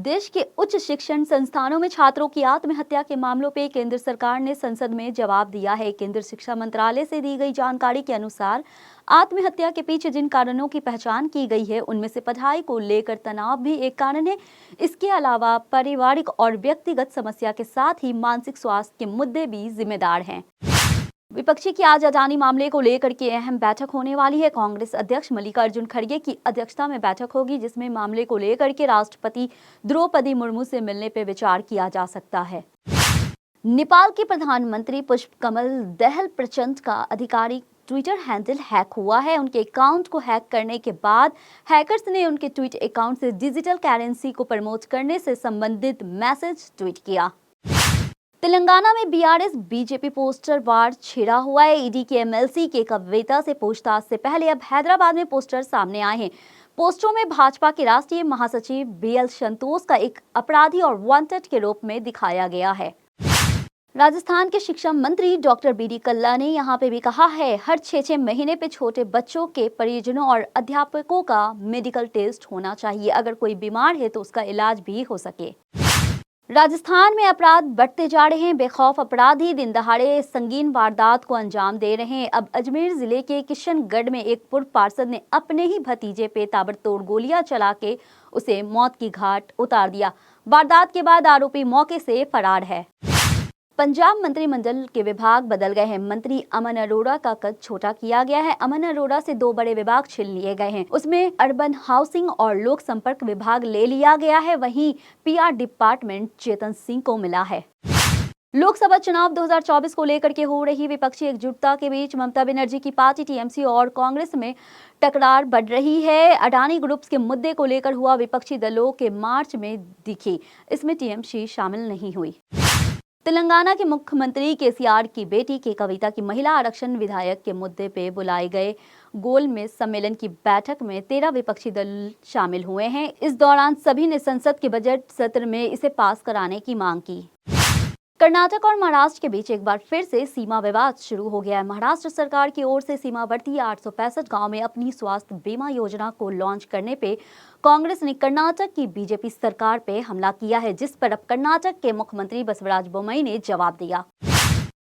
देश के उच्च शिक्षण संस्थानों में छात्रों की आत्महत्या के मामलों पर केंद्र सरकार ने संसद में जवाब दिया है। केंद्र शिक्षा मंत्रालय से दी गई जानकारी के अनुसार आत्महत्या के पीछे जिन कारणों की पहचान की गई है उनमें से पढ़ाई को लेकर तनाव भी एक कारण है। इसके अलावा पारिवारिक और व्यक्तिगत समस्या के साथ ही मानसिक स्वास्थ्य के मुद्दे भी जिम्मेदार हैं। विपक्षी की आज अडानी मामले को लेकर के अहम बैठक होने वाली है। कांग्रेस अध्यक्ष मल्लिकार्जुन खड़गे की अध्यक्षता में बैठक होगी, जिसमें मामले को लेकर के राष्ट्रपति द्रौपदी मुर्मू से मिलने पर विचार किया जा सकता है। नेपाल के प्रधानमंत्री पुष्पकमल दहल प्रचंड का आधिकारिक ट्विटर हैंडल हैक हुआ है। उनके अकाउंट को हैक करने के बाद हैकर्स ने उनके ट्वीट अकाउंट से डिजिटल करेंसी को प्रमोट करने से संबंधित मैसेज ट्वीट किया। तेलंगाना में बीआरएस बीजेपी पोस्टर वार छिड़ा हुआ है। ईडी के एमएलसी के कविता से पूछताछ से पहले अब हैदराबाद में पोस्टर सामने आए हैं। पोस्टरों में भाजपा के राष्ट्रीय महासचिव बीएल संतोष का एक अपराधी और वांटेड के रूप में दिखाया गया है। राजस्थान के शिक्षा मंत्री डॉक्टर बीडी कल्ला ने यहाँ पे भी कहा है, हर 6-6 महीने पे छोटे बच्चों के परिजनों और अध्यापकों का मेडिकल टेस्ट होना चाहिए। अगर कोई बीमार है तो उसका इलाज भी हो सके। राजस्थान में अपराध बढ़ते जा रहे हैं। बेखौफ अपराधी दिन दहाड़े संगीन वारदात को अंजाम दे रहे हैं। अब अजमेर जिले के किशनगढ़ में एक पूर्व पार्षद ने अपने ही भतीजे पे ताबड़तोड़ गोलियां चला के उसे मौत की घाट उतार दिया। वारदात के बाद आरोपी मौके से फरार है। पंजाब मंत्रिमंडल के विभाग बदल गए हैं। मंत्री अमन अरोड़ा का कद छोटा किया गया है। अमन अरोड़ा से 2 बड़े विभाग छीन लिए गए हैं। उसमें अर्बन हाउसिंग और लोक संपर्क विभाग ले लिया गया है। वहीं पीआर डिपार्टमेंट चेतन सिंह को मिला है। लोकसभा चुनाव 2024 को लेकर के हो रही विपक्षी एकजुटता के बीच ममता बनर्जी की पार्टी टीएमसी और कांग्रेस में टकरार बढ़ रही है। अडानी ग्रुप्स के मुद्दे को लेकर हुआ विपक्षी दलों के मार्च में दिखी, इसमें टीएमसी शामिल नहीं हुई। तेलंगाना के मुख्यमंत्री केसीआर की बेटी के कविता की महिला आरक्षण विधायक के मुद्दे पे बुलाए गए गोलमेज सम्मेलन की बैठक में 13 विपक्षी दल शामिल हुए हैं। इस दौरान सभी ने संसद के बजट सत्र में इसे पास कराने की मांग की। कर्नाटक और महाराष्ट्र के बीच एक बार फिर से सीमा विवाद शुरू हो गया है। महाराष्ट्र सरकार की ओर से सीमावर्ती 865 गांव में अपनी स्वास्थ्य बीमा योजना को लॉन्च करने पे कांग्रेस ने कर्नाटक की बीजेपी सरकार पे हमला किया है, जिस पर अब कर्नाटक के मुख्यमंत्री बसवराज बोम्मई ने जवाब दिया।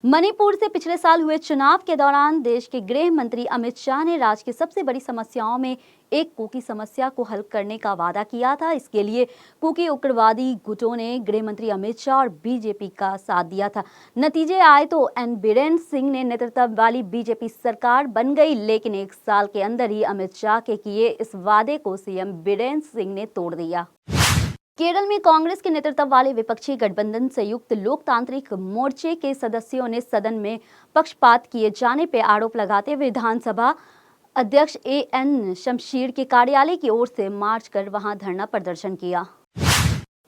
मणिपुर से पिछले साल हुए चुनाव के दौरान देश के गृह मंत्री अमित शाह ने राज्य की सबसे बड़ी समस्याओं में एक कुकी समस्या को हल करने का वादा किया था। इसके लिए कुकी उग्रवादी गुटों ने गृह मंत्री अमित शाह और बीजेपी का साथ दिया था। नतीजे आए तो एन बीरेन सिंह ने नेतृत्व वाली बीजेपी सरकार बन गई, लेकिन 1 साल के अंदर ही अमित शाह के किए इस वादे को सीएम बीरेन सिंह ने तोड़ दिया। केरल में कांग्रेस के नेतृत्व वाले विपक्षी गठबंधन संयुक्त लोकतांत्रिक मोर्चे के सदस्यों ने सदन में पक्षपात किए जाने पर आरोप लगाते हुए विधानसभा अध्यक्ष एएन शमशीर के कार्यालय की ओर से मार्च कर वहां धरना प्रदर्शन किया।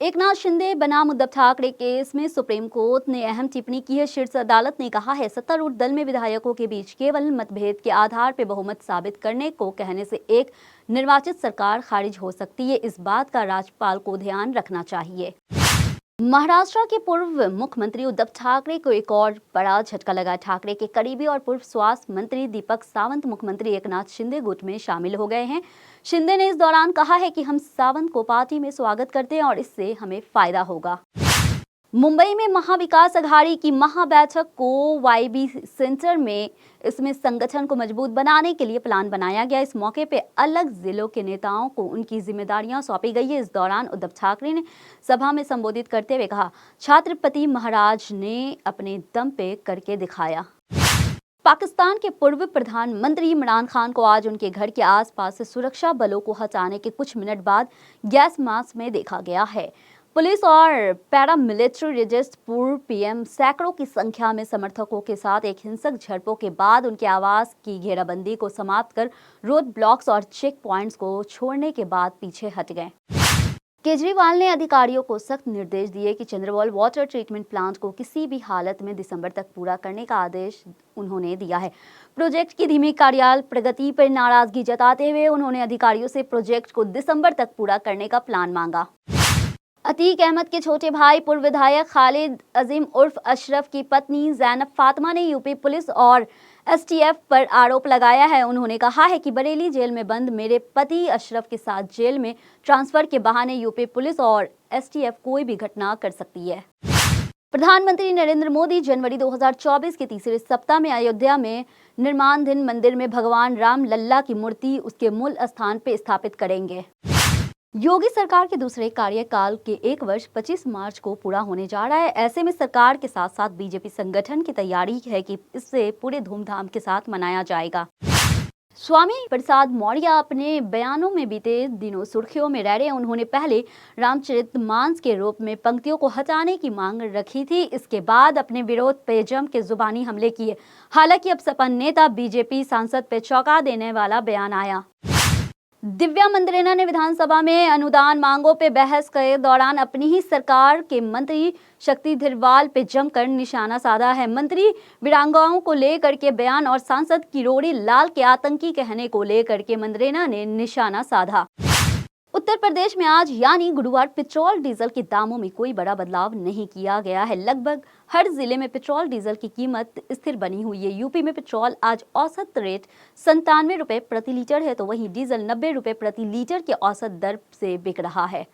एकनाथ शिंदे बनाम उद्धव ठाकरे केस में सुप्रीम कोर्ट ने अहम टिप्पणी की है। शीर्ष अदालत ने कहा है, सत्तारूढ़ दल में विधायकों के बीच केवल मतभेद के आधार पर बहुमत साबित करने को कहने से एक निर्वाचित सरकार खारिज हो सकती है। इस बात का राज्यपाल को ध्यान रखना चाहिए। महाराष्ट्र के पूर्व मुख्यमंत्री उद्धव ठाकरे को एक और बड़ा झटका लगा। ठाकरे के करीबी और पूर्व स्वास्थ्य मंत्री दीपक सावंत मुख्यमंत्री एकनाथ शिंदे गुट में शामिल हो गए हैं। शिंदे ने इस दौरान कहा है कि हम सावंत को पार्टी में स्वागत करते हैं और इससे हमें फायदा होगा। मुंबई में महाविकास अघाड़ी की महाबैठक को वाईबी सेंटर में इसमें संगठन को मजबूत बनाने के लिए प्लान बनाया गया। इस मौके पे अलग जिलों के नेताओं को उनकी जिम्मेदारियां सौंपी गई है। इस दौरान उद्धव ठाकरे ने सभा में संबोधित करते हुए कहा, छत्रपति महाराज ने अपने दम पे करके दिखाया। पाकिस्तान के पूर्व प्रधानमंत्री इमरान खान को आज उनके घर के आसपास से सुरक्षा बलों को हटाने के कुछ मिनट बाद गैस मास्क में देखा गया है। पुलिस और पैरामिलिट्री रिजर्व पूर्व पीएम सैकड़ों की संख्या में समर्थकों के साथ एक हिंसक झड़पों के बाद उनके आवास की घेराबंदी को समाप्त कर रोड ब्लॉक्स और चेक पॉइंट्स को छोड़ने के बाद पीछे हट गए। केजरीवाल ने अधिकारियों को सख्त निर्देश दिए कि चंद्रवॉल वाटर ट्रीटमेंट प्लांट को किसी भी हालत में दिसंबर तक पूरा करने का आदेश उन्होंने दिया है। प्रोजेक्ट की धीमी कार्यालय प्रगति पर नाराजगी जताते हुए उन्होंने अधिकारियों से प्रोजेक्ट को दिसंबर तक पूरा करने का प्लान मांगा। अतीक अहमद के छोटे भाई पूर्व विधायक खालिद अजीम उर्फ अशरफ की पत्नी जैनब फातिमा ने यूपी पुलिस और एसटीएफ पर आरोप लगाया है। उन्होंने कहा है कि बरेली जेल में बंद मेरे पति अशरफ के साथ जेल में ट्रांसफर के बहाने यूपी पुलिस और एसटीएफ कोई भी घटना कर सकती है। प्रधानमंत्री नरेंद्र मोदी जनवरी 2024 के तीसरे सप्ताह में अयोध्या में निर्माणाधीन मंदिर में भगवान राम लल्ला की मूर्ति उसके मूल स्थान पर स्थापित करेंगे। योगी सरकार के दूसरे कार्यकाल के 1 वर्ष 25 मार्च को पूरा होने जा रहा है। ऐसे में सरकार के साथ साथ बीजेपी संगठन की तैयारी है कि इसे पूरे धूमधाम के साथ मनाया जाएगा। स्वामी प्रसाद मौर्य अपने बयानों में बीते दिनों सुर्खियों में रह रहे हैं। उन्होंने पहले रामचरितमानस के रूप में पंक्तियों को हटाने की मांग रखी थी। इसके बाद अपने विरोध पे जम के जुबानी हमले किए। हालांकि अब सपा नेता बीजेपी सांसद पे चौंका देने वाला बयान आया। दिव्या मंत्रेना ने विधानसभा में अनुदान मांगों पे बहस के दौरान अपनी ही सरकार के मंत्री शक्ति धीरवाल पे जमकर निशाना साधा है। मंत्री वीरांगनाओं को लेकर के बयान और सांसद किरोड़ी लाल के आतंकी कहने को लेकर के मंत्रेना ने निशाना साधा। उत्तर प्रदेश में आज यानी गुरुवार पेट्रोल डीजल के दामों में कोई बड़ा बदलाव नहीं किया गया है। लगभग हर जिले में पेट्रोल डीजल की कीमत स्थिर बनी हुई है। यूपी में पेट्रोल आज औसत रेट 97 रुपए प्रति लीटर है, तो वहीं डीजल 90 रुपए प्रति लीटर के औसत दर से बिक रहा है।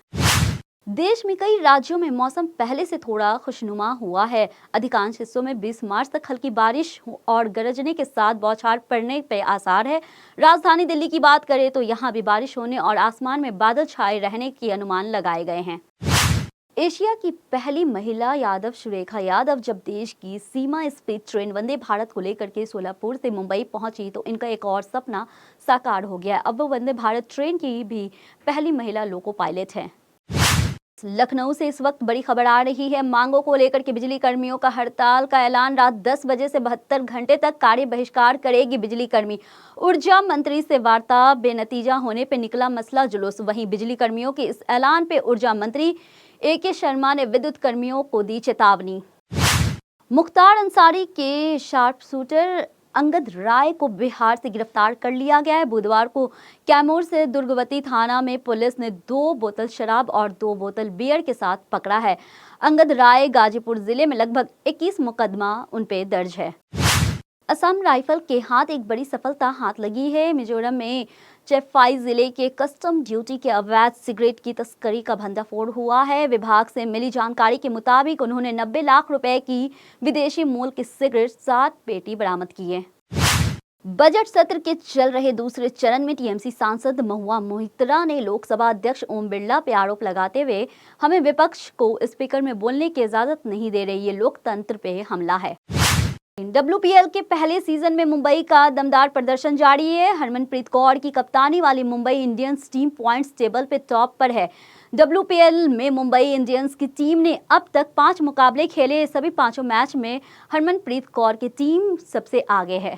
देश में कई राज्यों में मौसम पहले से थोड़ा खुशनुमा हुआ है। अधिकांश हिस्सों में 20 मार्च तक हल्की बारिश और गरजने के साथ बौछार पड़ने पे आसार है। राजधानी दिल्ली की बात करें तो यहां भी बारिश होने और आसमान में बादल छाए रहने के अनुमान लगाए गए हैं। एशिया की पहली महिला यादव सुरेखा यादव जब देश की सीमा स्पीड ट्रेन वंदे भारत को लेकर के सोलापुर से मुंबई पहुंची तो इनका एक और सपना साकार हो गया। अब वो वंदे भारत ट्रेन की भी पहली महिला लोको पायलट है। लखनऊ से इस वक्त बड़ी खबर आ रही है। मांगों को लेकर के बिजली कर्मियों का हड़ताल का ऐलान। रात 10 बजे से 72 घंटे तक कार्य बहिष्कार करेगी बिजली कर्मी। ऊर्जा मंत्री से वार्ता बेनतीजा होने पे निकला मसला जुलूस। वहीं बिजली कर्मियों के इस ऐलान पे ऊर्जा मंत्री AK शर्मा ने विद्युत कर्मियों को दी चेतावनी। मुख्तार अंसारी के शार्पशूटर अंगद राय को बिहार से गिरफ्तार कर लिया गया है। बुधवार को कैमूर से दुर्गवती थाना में पुलिस ने 2 बोतल शराब और 2 बोतल बियर के साथ पकड़ा है। अंगद राय गाजीपुर जिले में लगभग 21 मुकदमा उन पे दर्ज है। असम राइफल के हाथ एक बड़ी सफलता हाथ लगी है। मिजोरम में चेफाई जिले के कस्टम ड्यूटी के अवैध सिगरेट की तस्करी का भंडाफोड़ हुआ है। विभाग से मिली जानकारी के मुताबिक उन्होंने 90 लाख रुपए की विदेशी मूल की सिगरेट 7 पेटी बरामद की है। बजट सत्र के चल रहे दूसरे चरण में टीएमसी सांसद महुआ मोहित्रा ने लोकसभा अध्यक्ष ओम बिरला पे आरोप लगाते हुए हमें विपक्ष को स्पीकर में बोलने की इजाजत नहीं दे रही, ये लोकतंत्र पे हमला है। WPL के पहले सीजन में मुंबई का दमदार प्रदर्शन जारी है। हरमनप्रीत कौर की कप्तानी वाली Mumbai Indians team points table पे टॉप पर है। WPL में मुंबई इंडियंस की टीम ने अब तक 5 मुकाबले खेले। सभी 5 मैच में हरमनप्रीत कौर की टीम सबसे आगे है।